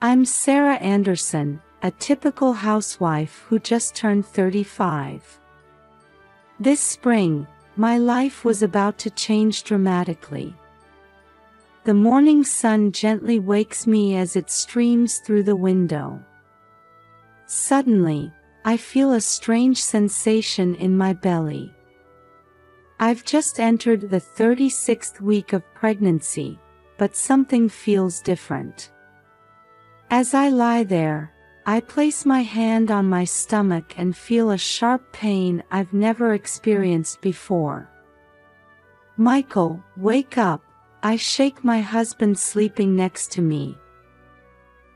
I'm Sarah Anderson, a typical housewife who just turned 35. This spring, my life was about to change dramatically. The morning sun gently wakes me as it streams through the window. Suddenly, I feel a strange sensation in my belly. I've just entered the 36th week of pregnancy, but something feels different. As I lie there, I place my hand on my stomach and feel a sharp pain I've never experienced before. "Michael, wake up," I shake my husband sleeping next to me.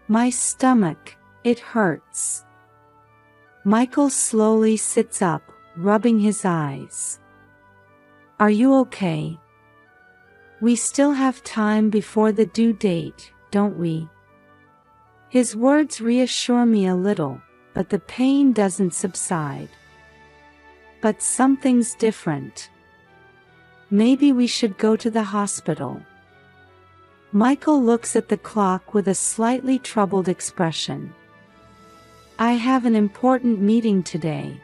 "My stomach, it hurts." Michael slowly sits up, rubbing his eyes. "Are you okay? We still have time before the due date, don't we?" His words reassure me a little, but the pain doesn't subside. But something's different. Maybe we should go to the hospital. Michael looks at the clock with a slightly troubled expression. "I have an important meeting today.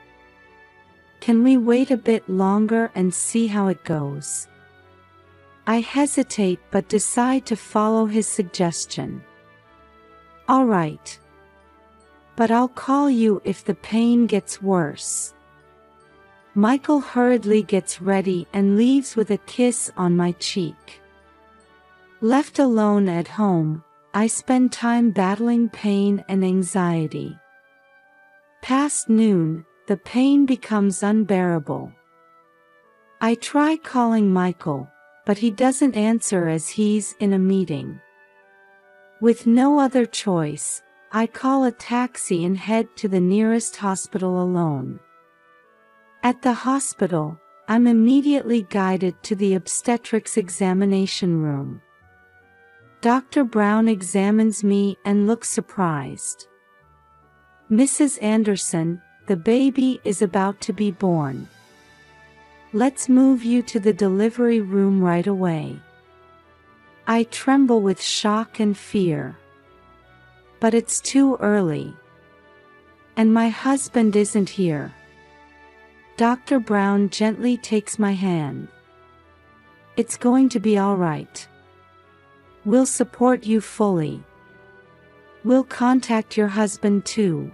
Can we wait a bit longer and see how it goes?" I hesitate but decide to follow his suggestion. "All right. But I'll call you if the pain gets worse." Michael hurriedly gets ready and leaves with a kiss on my cheek. Left alone at home, I spend time battling pain and anxiety. Past noon, the pain becomes unbearable. I try calling Michael, but he doesn't answer as he's in a meeting. With no other choice, I call a taxi and head to the nearest hospital alone. At the hospital, I'm immediately guided to the obstetrics examination room. Dr. Brown examines me and looks surprised. "Mrs. Anderson, the baby is about to be born. Let's move you to the delivery room right away." I tremble with shock and fear. But it's too early. And my husband isn't here. Dr. Brown gently takes my hand. "It's going to be all right. We'll support you fully. We'll contact your husband too."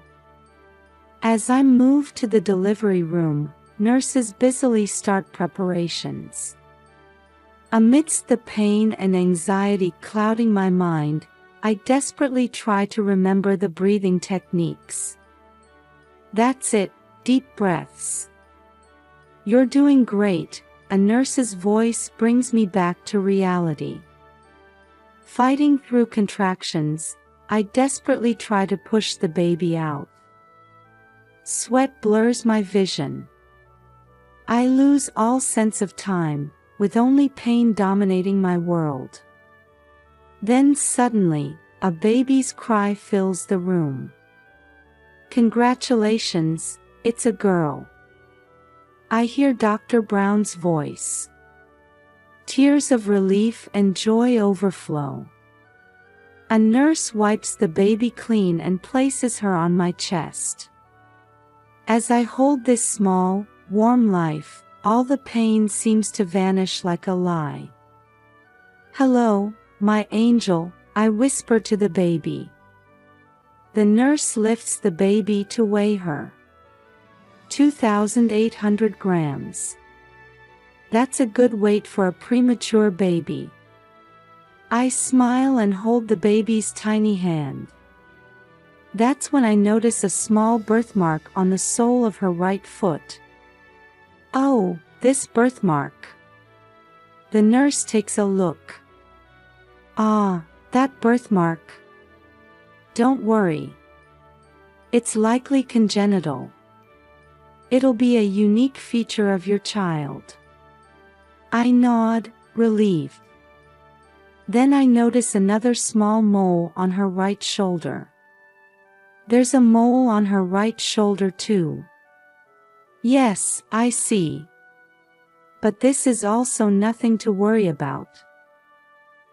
As I move to the delivery room, nurses busily start preparations. Amidst the pain and anxiety clouding my mind, I desperately try to remember the breathing techniques. "That's it, deep breaths. You're doing great," a nurse's voice brings me back to reality. Fighting through contractions, I desperately try to push the baby out. Sweat blurs my vision. I lose all sense of time, with only pain dominating my world. Then suddenly, a baby's cry fills the room. "Congratulations, it's a girl." I hear Dr. Brown's voice. Tears of relief and joy overflow. A nurse wipes the baby clean and places her on my chest. As I hold this small, warm life, all the pain seems to vanish like a lie. "Hello, my angel," I whisper to the baby. The nurse lifts the baby to weigh her. 2,800 grams. That's a good weight for a premature baby. I smile and hold the baby's tiny hand. That's when I notice a small birthmark on the sole of her right foot. "Oh, this birthmark." The nurse takes a look. "Ah, that birthmark. Don't worry. It's likely congenital. It'll be a unique feature of your child." I nod, relieved. Then I notice another small mole on her right shoulder. There's a mole on her right shoulder too. Yes, I see. But this is also nothing to worry about.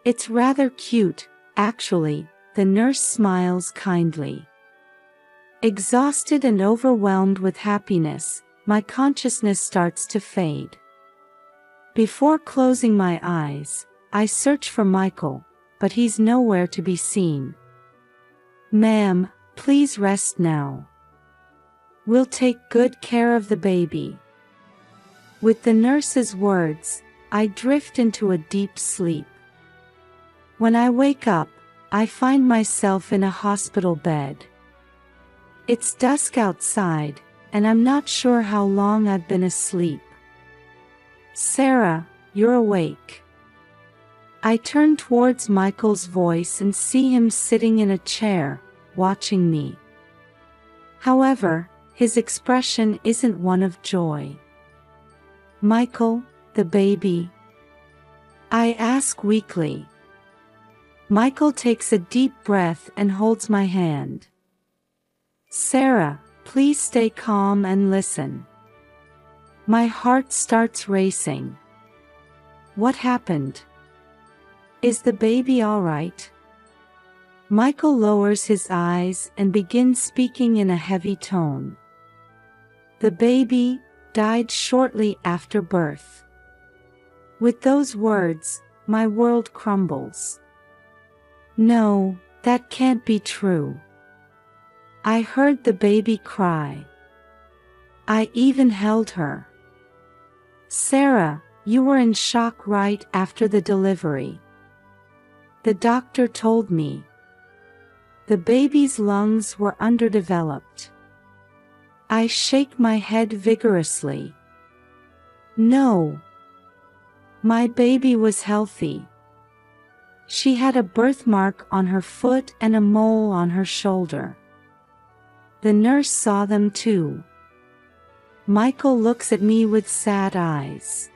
It's rather cute, actually. The nurse smiles kindly. Exhausted and overwhelmed with happiness, my consciousness starts to fade. Before closing my eyes, I search for Michael, but he's nowhere to be seen. "Ma'am, please rest now. We'll take good care of the baby." With the nurse's words, I drift into a deep sleep. When I wake up, I find myself in a hospital bed. It's dusk outside, and I'm not sure how long I've been asleep. "Sarah, you're awake." I turn towards Michael's voice and see him sitting in a chair, watching me. However, his expression isn't one of joy. "Michael, the baby?" I ask weakly. Michael takes a deep breath and holds my hand. "Sarah, please stay calm and listen." My heart starts racing. What happened? Is the baby all right? Michael lowers his eyes and begins speaking in a heavy tone. "The baby died shortly after birth." With those words, my world crumbles. No, that can't be true. I heard the baby cry. I even held her. "Sarah, you were in shock right after the delivery. The doctor told me. The baby's lungs were underdeveloped." I shake my head vigorously. "No. My baby was healthy. She had a birthmark on her foot and a mole on her shoulder. The nurse saw them too." Michael looks at me with sad eyes.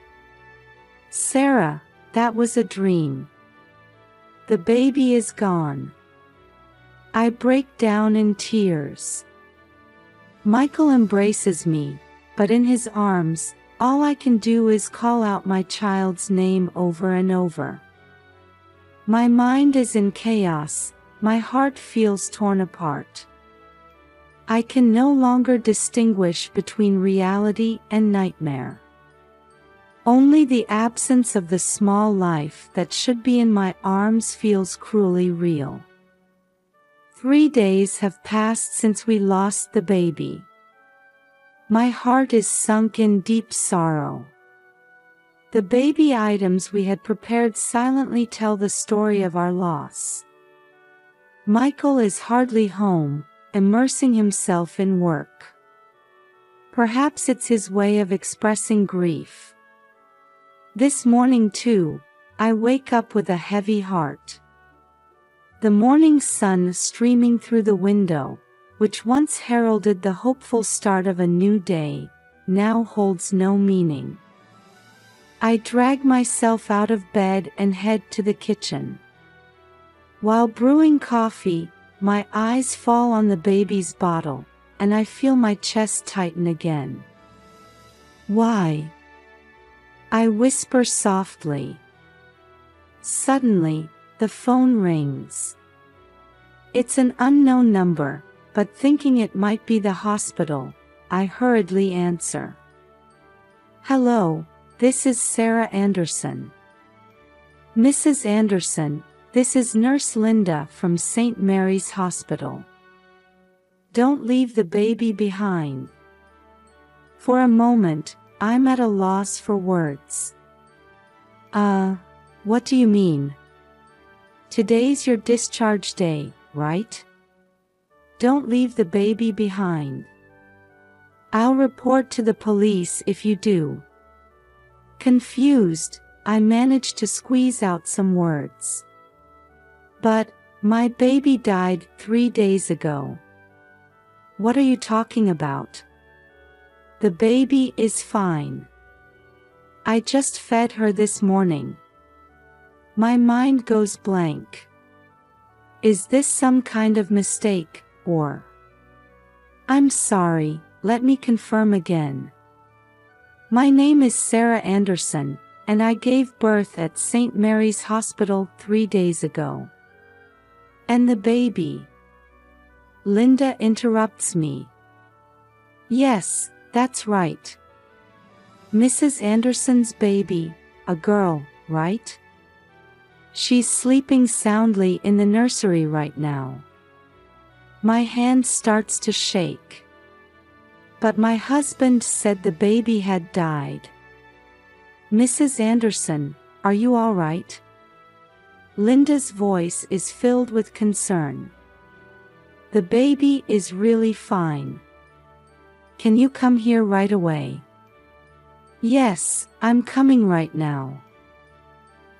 "Sarah, that was a dream. The baby is gone." I break down in tears. Michael embraces me, but in his arms, all I can do is call out my child's name over and over. My mind is in chaos, my heart feels torn apart. I can no longer distinguish between reality and nightmare. Only the absence of the small life that should be in my arms feels cruelly real. 3 days have passed since we lost the baby. My heart is sunk in deep sorrow. The baby items we had prepared silently tell the story of our loss. Michael is hardly home, immersing himself in work. Perhaps it's his way of expressing grief. This morning too, I wake up with a heavy heart. The morning sun streaming through the window, which once heralded the hopeful start of a new day, now holds no meaning. I drag myself out of bed and head to the kitchen. While brewing coffee, my eyes fall on the baby's bottle, and I feel my chest tighten again. "Why?" I whisper softly. Suddenly, the phone rings. It's an unknown number, but thinking it might be the hospital, I hurriedly answer. "Hello, this is Sarah Anderson." "Mrs. Anderson, this is Nurse Linda from St. Mary's Hospital. Don't leave the baby behind." For a moment, I'm at a loss for words. What do you mean? Today's your discharge day, right? Don't leave the baby behind. I'll report to the police if you do." Confused, I managed to squeeze out some words. "But, my baby died 3 days ago." "What are you talking about?" "The baby is fine. I just fed her this morning." My mind goes blank. Is this some kind of mistake, or? "I'm sorry, let me confirm again. My name is Sarah Anderson, and I gave birth at St. Mary's Hospital 3 days ago." And the baby? Linda interrupts me. Yes, that's right. Mrs. Anderson's baby, a girl, right? She's sleeping soundly in the nursery right now. My hand starts to shake. But my husband said the baby had died. Mrs. Anderson, are you all right? Linda's voice is filled with concern. The baby is really fine. Can you come here right away? Yes, I'm coming right now.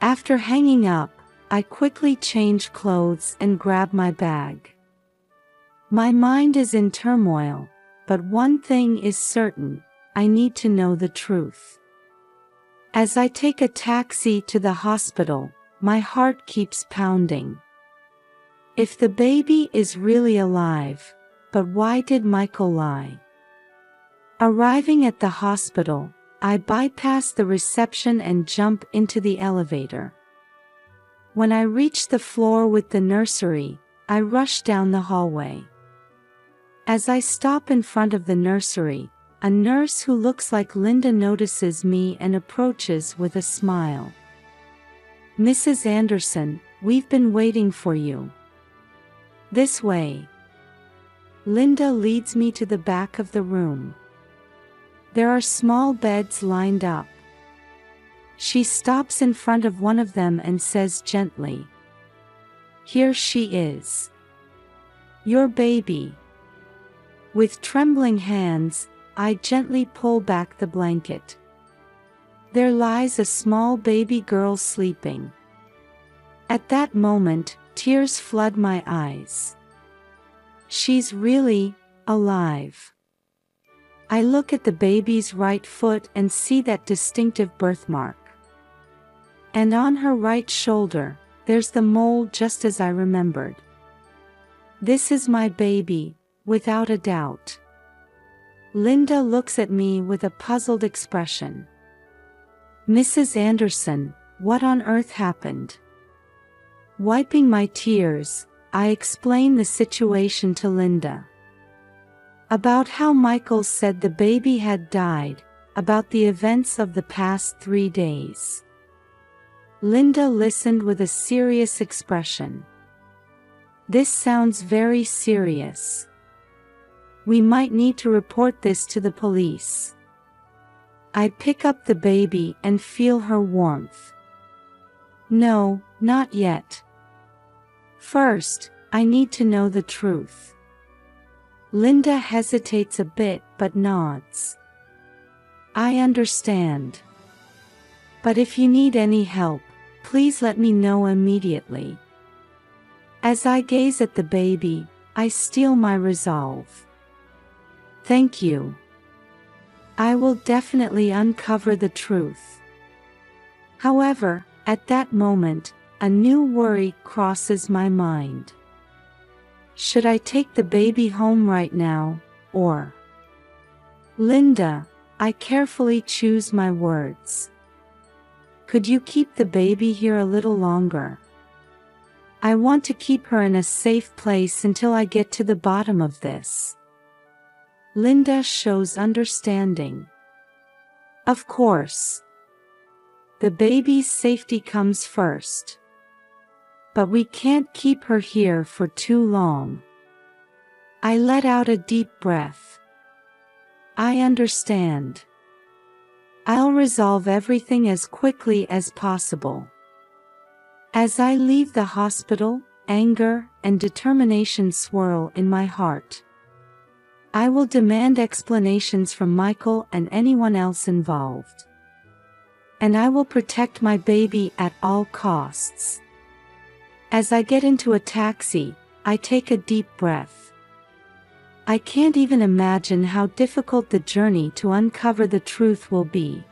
After hanging up, I quickly change clothes and grab my bag. My mind is in turmoil, but one thing is certain, I need to know the truth. As I take a taxi to the hospital, my heart keeps pounding. If the baby is really alive, but why did Michael lie? Arriving at the hospital, I bypass the reception and jump into the elevator. When I reach the floor with the nursery, I rush down the hallway. As I stop in front of the nursery, a nurse who looks like Linda notices me and approaches with a smile. Mrs. Anderson, we've been waiting for you. This way. Linda leads me to the back of the room. There are small beds lined up. She stops in front of one of them and says gently, "Here she is. Your baby." With trembling hands, I gently pull back the blanket. There lies a small baby girl sleeping. At that moment, tears flood my eyes. She's really alive. I look at the baby's right foot and see that distinctive birthmark. And on her right shoulder, there's the mole just as I remembered. This is my baby, without a doubt. Linda looks at me with a puzzled expression. Mrs. Anderson, what on earth happened? Wiping my tears, I explain the situation to Linda. About how Michael said the baby had died, about the events of the past 3 days. Linda listened with a serious expression. This sounds very serious. We might need to report this to the police. I pick up the baby and feel her warmth. No, not yet. First, I need to know the truth. Linda hesitates a bit but nods. I understand. But if you need any help, please let me know immediately. As I gaze at the baby, I steel my resolve. Thank you. I will definitely uncover the truth. However, at that moment, a new worry crosses my mind. Should I take the baby home right now, or? Linda, I carefully choose my words. Could you keep the baby here a little longer? I want to keep her in a safe place until I get to the bottom of this. Linda shows understanding. Of course. The baby's safety comes first. But we can't keep her here for too long. I let out a deep breath. I understand. I'll resolve everything as quickly as possible. As I leave the hospital, anger and determination swirl in my heart. I will demand explanations from Michael and anyone else involved. And I will protect my baby at all costs. As I get into a taxi, I take a deep breath. I can't even imagine how difficult the journey to uncover the truth will be.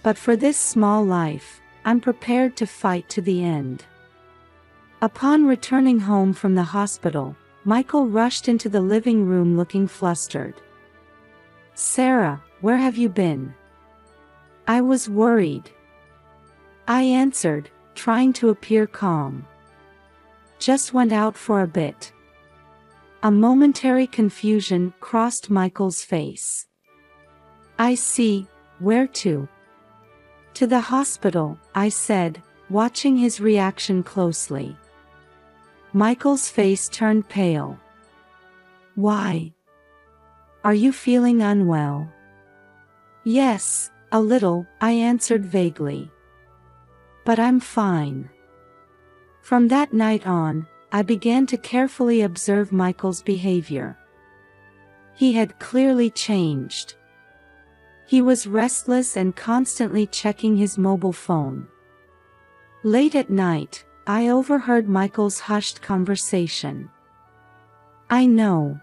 But for this small life, I'm prepared to fight to the end. Upon returning home from the hospital, Michael rushed into the living room looking flustered. "Sarah, where have you been?" I was worried. I answered, trying to appear calm. Just went out for a bit. A momentary confusion crossed Michael's face. I see, where to? To the hospital, I said, watching his reaction closely. Michael's face turned pale. Why? Are you feeling unwell? Yes, a little, I answered vaguely. But I'm fine. From that night on, I began to carefully observe Michael's behavior. He had clearly changed. He was restless and constantly checking his mobile phone. Late at night, I overheard Michael's hushed conversation. I know.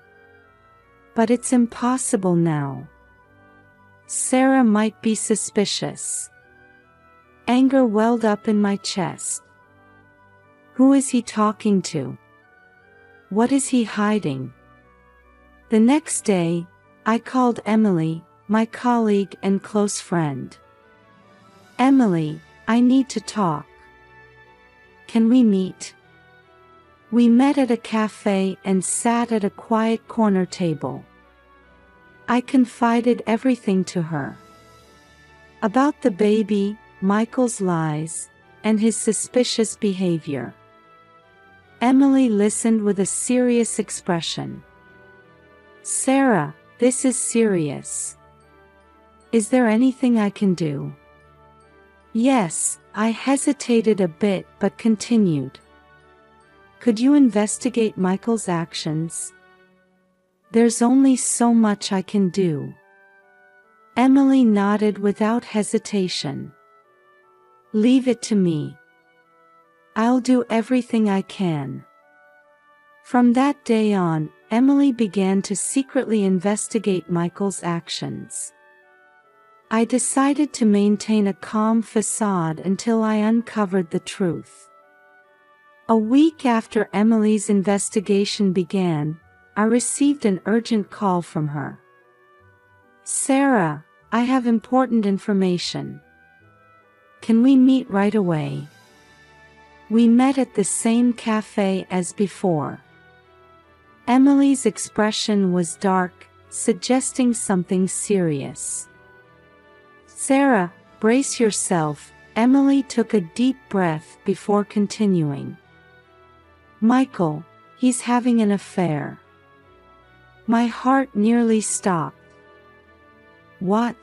But it's impossible now. Sarah might be suspicious. Anger welled up in my chest. Who is he talking to? What is he hiding? The next day, I called Emily, my colleague and close friend. Emily, I need to talk. Can we meet? We met at a cafe and sat at a quiet corner table. I confided everything to her. About the baby, Michael's lies, and his suspicious behavior. Emily listened with a serious expression. Sarah, this is serious. Is there anything I can do? Yes, I hesitated a bit but continued. Could you investigate Michael's actions? There's only so much I can do. Emily nodded without hesitation. Leave it to me. I'll do everything I can. From that day on, Emily began to secretly investigate Michael's actions. I decided to maintain a calm facade until I uncovered the truth. A week after Emily's investigation began, I received an urgent call from her. Sarah, I have important information. Can we meet right away? We met at the same cafe as before. Emily's expression was dark, suggesting something serious. Sarah, brace yourself, Emily took a deep breath before continuing. Michael, he's having an affair. My heart nearly stopped. What?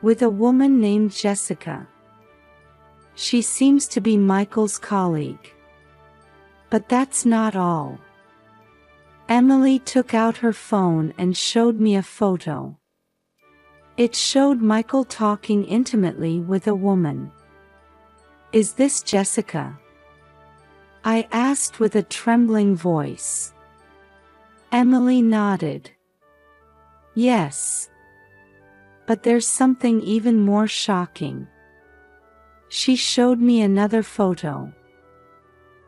With a woman named Jessica. She seems to be Michael's colleague. But that's not all. Emily took out her phone and showed me a photo. It showed Michael talking intimately with a woman. Is this Jessica? I asked with a trembling voice. Emily nodded. Yes. But there's something even more shocking. She showed me another photo.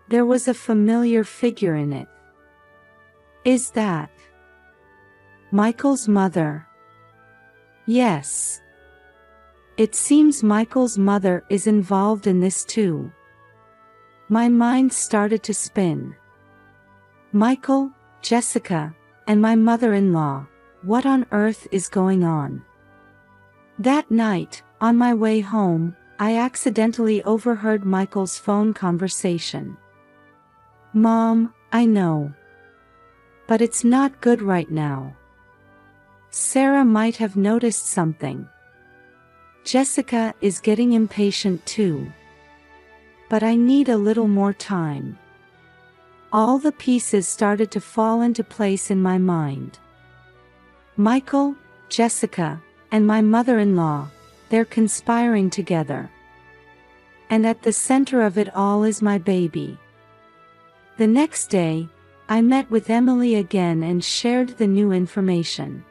There was a familiar figure in it. Is that Michael's mother? Yes. It seems Michael's mother is involved in this too. My mind started to spin. Michael, Jessica, and my mother-in-law, what on earth is going on? That night, on my way home, I accidentally overheard Michael's phone conversation. Mom, I know. But it's not good right now. Sarah might have noticed something. Jessica is getting impatient too. But I need a little more time. All the pieces started to fall into place in my mind. Michael, Jessica, and my mother-in-law, they're conspiring together. And at the center of it all is my baby. The next day, I met with Emily again and shared the new information.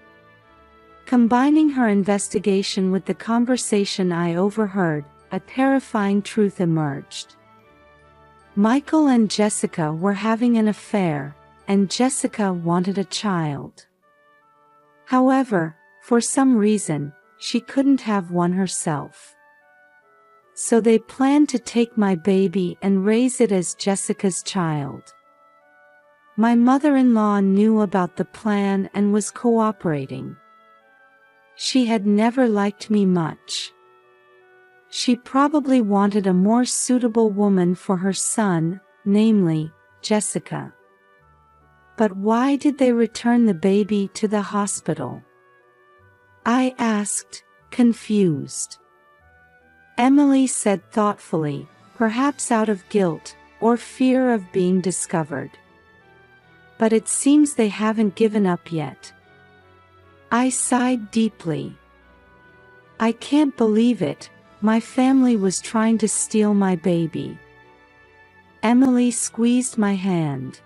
Combining her investigation with the conversation I overheard, a terrifying truth emerged. Michael and Jessica were having an affair, and Jessica wanted a child. However, for some reason, she couldn't have one herself. So they plan to take my baby and raise it as Jessica's child. My mother-in-law knew about the plan and was cooperating. She had never liked me much. She probably wanted a more suitable woman for her son, namely, Jessica. But why did they return the baby to the hospital? I asked, confused. Emily said thoughtfully, perhaps out of guilt, or fear of being discovered. But it seems they haven't given up yet. I sighed deeply. I can't believe it, my family was trying to steal my baby. Emily squeezed my hand.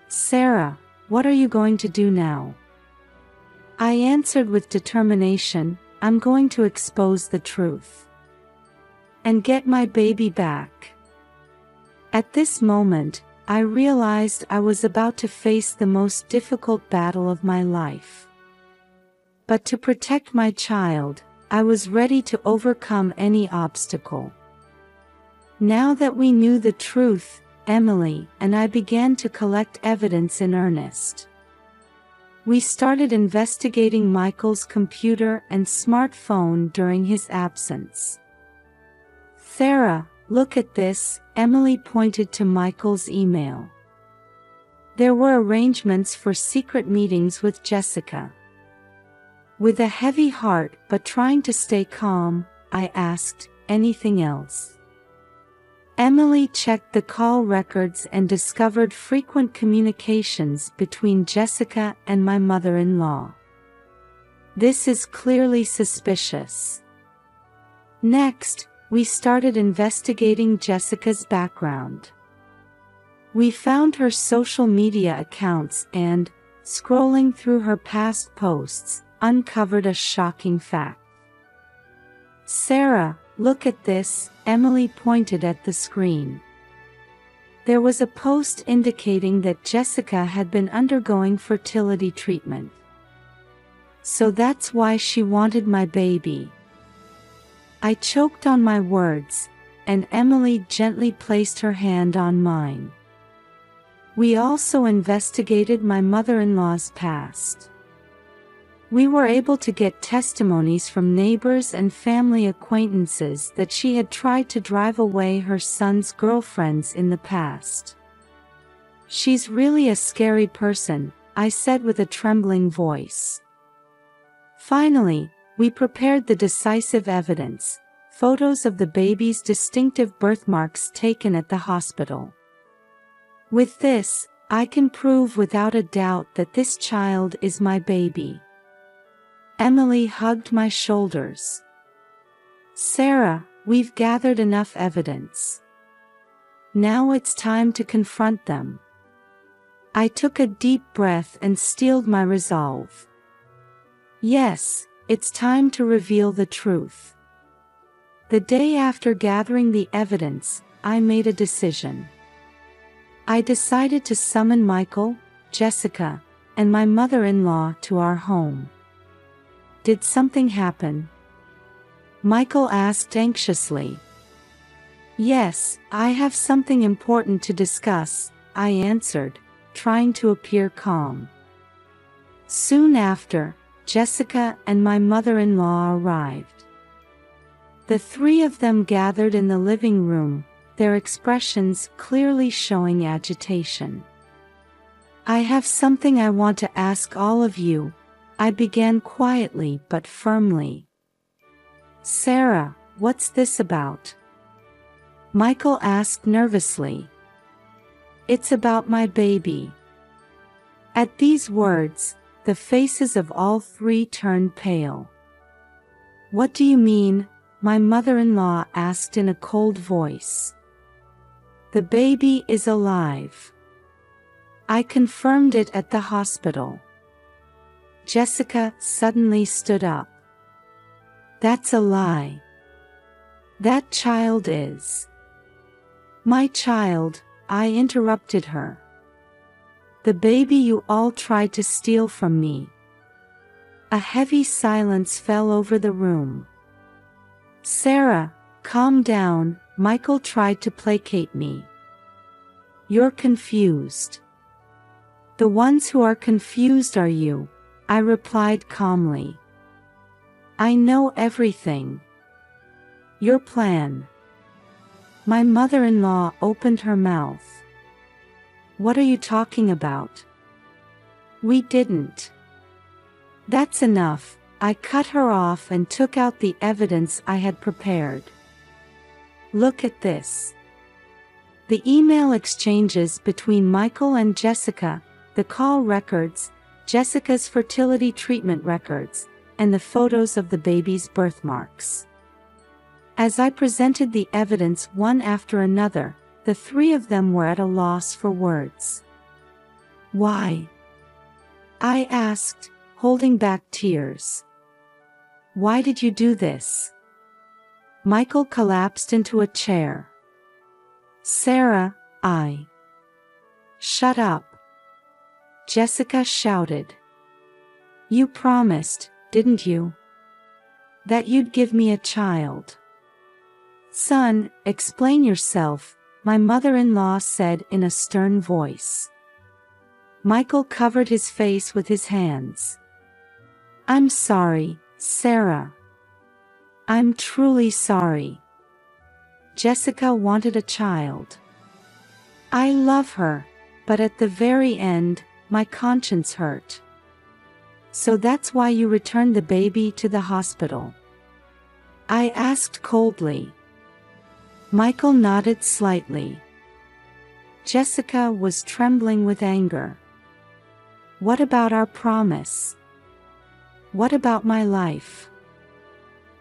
Sarah, what are you going to do now? I answered with determination, I'm going to expose the truth. And get my baby back. At this moment, I realized I was about to face the most difficult battle of my life. But to protect my child, I was ready to overcome any obstacle. Now that we knew the truth, Emily and I began to collect evidence in earnest. We started investigating Michael's computer and smartphone during his absence. Sarah, look at this, Emily pointed to Michael's email. There were arrangements for secret meetings with Jessica. With a heavy heart but trying to stay calm, I asked, anything else? Emily checked the call records and discovered frequent communications between Jessica and my mother-in-law. This is clearly suspicious. Next, we started investigating Jessica's background. We found her social media accounts and, scrolling through her past posts, uncovered a shocking fact. Sarah, look at this, Emily pointed at the screen. There was a post indicating that Jessica had been undergoing fertility treatment. So that's why she wanted my baby. I choked on my words, and Emily gently placed her hand on mine. We also investigated my mother-in-law's past. We were able to get testimonies from neighbors and family acquaintances that she had tried to drive away her son's girlfriends in the past. She's really a scary person, I said with a trembling voice. Finally, we prepared the decisive evidence, photos of the baby's distinctive birthmarks taken at the hospital. With this, I can prove without a doubt that this child is my baby. Emily hugged my shoulders. Sarah, we've gathered enough evidence. Now it's time to confront them. I took a deep breath and steeled my resolve. Yes, it's time to reveal the truth. The day after gathering the evidence, I made a decision. I decided to summon Michael, Jessica, and my mother-in-law to our home. Did something happen? Michael asked anxiously. Yes, I have something important to discuss, I answered, trying to appear calm. Soon after, Jessica and my mother-in-law arrived. The three of them gathered in the living room, their expressions clearly showing agitation. I have something I want to ask all of you, I began quietly but firmly. Sarah, what's this about? Michael asked nervously. It's about my baby. At these words, the faces of all three turned pale. What do you mean? My mother-in-law asked in a cold voice. The baby is alive. I confirmed it at the hospital. Jessica suddenly stood up. That's a lie. That child is my child, I interrupted her. The baby you all tried to steal from me. A heavy silence fell over the room. Sarah, Calm down, Michael tried to placate me. You're confused. The ones who are confused are you, I replied calmly. I know everything. Your plan. My mother-in-law opened her mouth. What are you talking about? We didn't. That's enough, I cut her off and took out the evidence I had prepared. Look at this. The email exchanges between Michael and Jessica, the call records, Jessica's fertility treatment records, and the photos of the baby's birthmarks. As I presented the evidence one after another, the three of them were at a loss for words. Why? I asked, holding back tears. Why did you do this? Michael collapsed into a chair. Sarah, Shut up. Jessica shouted. You promised, didn't you? That you'd give me a child. Son, explain yourself, my mother-in-law said in a stern voice. Michael covered his face with his hands. I'm sorry, Sarah. I'm truly sorry. Jessica wanted a child. I love her, but at the very end, my conscience hurt. So that's why you returned the baby to the hospital? I asked coldly. Michael nodded slightly. Jessica was trembling with anger. What about our promise? What about my life?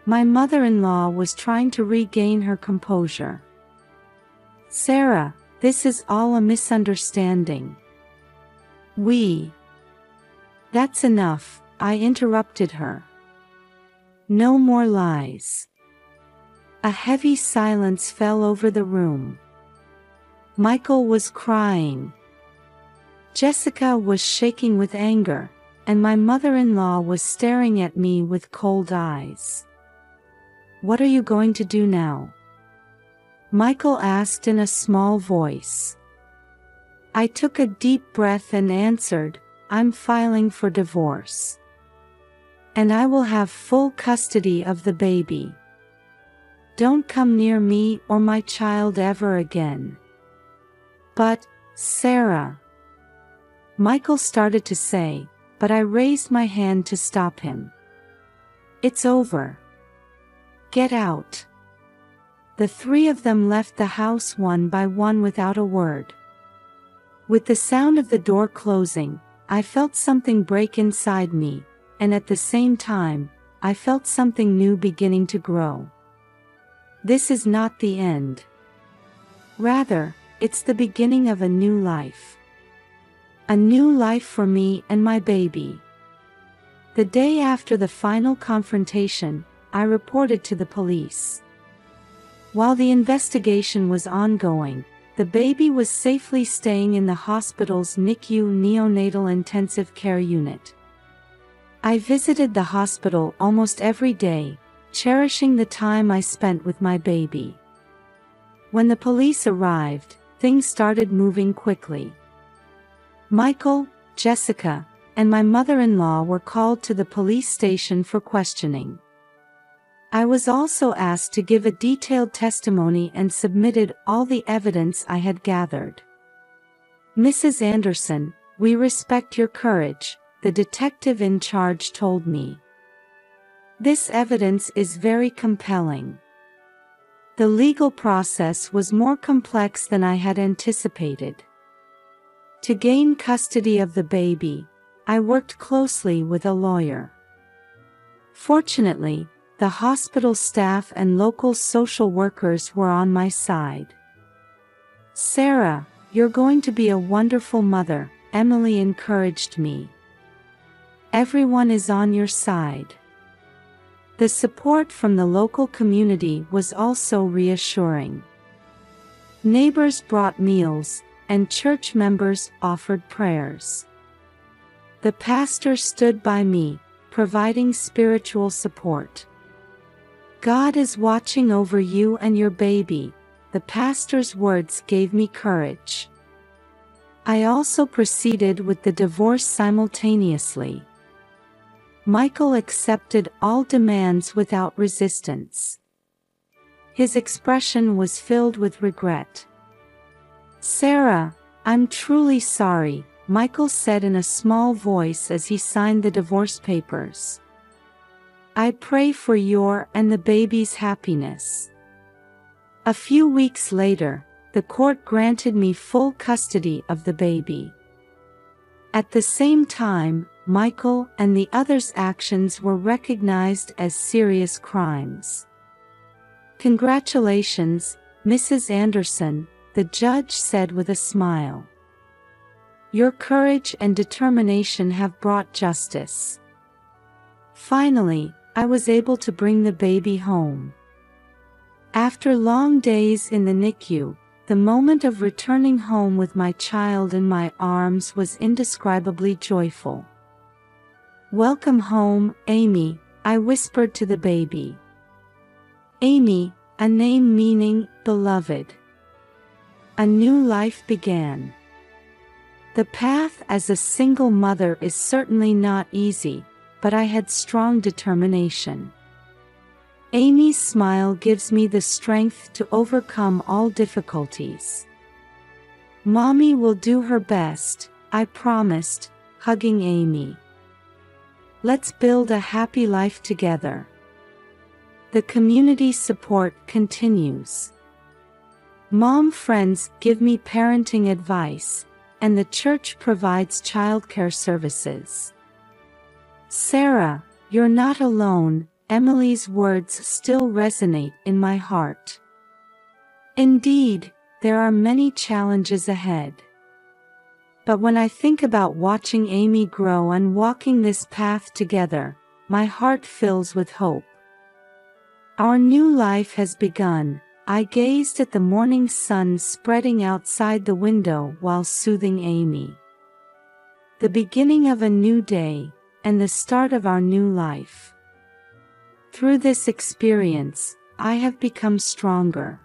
My mother-in-law was trying to regain her composure. Sarah, this is all a misunderstanding. That's enough, I interrupted her. No more lies. A heavy silence fell over the room. Michael was crying. Jessica was shaking with anger, and my mother-in-law was staring at me with cold eyes. What are you going to do now? Michael asked in a small voice. I took a deep breath and answered, I'm filing for divorce. And I will have full custody of the baby. Don't come near me or my child ever again. But, Sarah. Michael started to say, but I raised my hand to stop him. It's over. Get out. The three of them left the house one by one without a word. With the sound of the door closing, I felt something break inside me, and at the same time, I felt something new beginning to grow. This is not the end. Rather, it's the beginning of a new life. A new life for me and my baby. The day after the final confrontation, I reported to the police. While the investigation was ongoing, the baby was safely staying in the hospital's NICU neonatal intensive care unit. I visited the hospital almost every day, cherishing the time I spent with my baby. When the police arrived, things started moving quickly. Michael, Jessica, and my mother-in-law were called to the police station for questioning. I was also asked to give a detailed testimony and submitted all the evidence I had gathered. Mrs. Anderson, we respect your courage, the detective in charge told me. This evidence is very compelling. The legal process was more complex than I had anticipated. To gain custody of the baby, I worked closely with a lawyer. Fortunately, the hospital staff and local social workers were on my side. Sarah, you're going to be a wonderful mother, Emily encouraged me. Everyone is on your side. The support from the local community was also reassuring. Neighbors brought meals, and church members offered prayers. The pastor stood by me, providing spiritual support. God is watching over you and your baby. The pastor's words gave me courage. I also proceeded with the divorce simultaneously. Michael accepted all demands without resistance. His expression was filled with regret. "Sarah, I'm truly sorry," Michael said in a small voice as he signed the divorce papers. "I pray for your and the baby's happiness." A few weeks later, the court granted me full custody of the baby. At the same time, Michael and the others' actions were recognized as serious crimes. "Congratulations, Mrs. Anderson," the judge said with a smile. "Your courage and determination have brought justice." Finally, I was able to bring the baby home. After long days in the NICU, the moment of returning home with my child in my arms was indescribably joyful. "Welcome home, Amy," I whispered to the baby. Amy, a name meaning beloved. A new life began. The path as a single mother is certainly not easy, but I had strong determination. Amy's smile gives me the strength to overcome all difficulties. "Mommy will do her best," I promised, hugging Amy. "Let's build a happy life together." The community support continues. Mom friends give me parenting advice, and the church provides childcare services. "Sarah, you're not alone," Emily's words still resonate in my heart. Indeed, there are many challenges ahead. But when I think about watching Amy grow and walking this path together, my heart fills with hope. Our new life has begun. I gazed at the morning sun spreading outside the window while soothing Amy. The beginning of a new day, and the start of our new life. Through this experience, I have become stronger.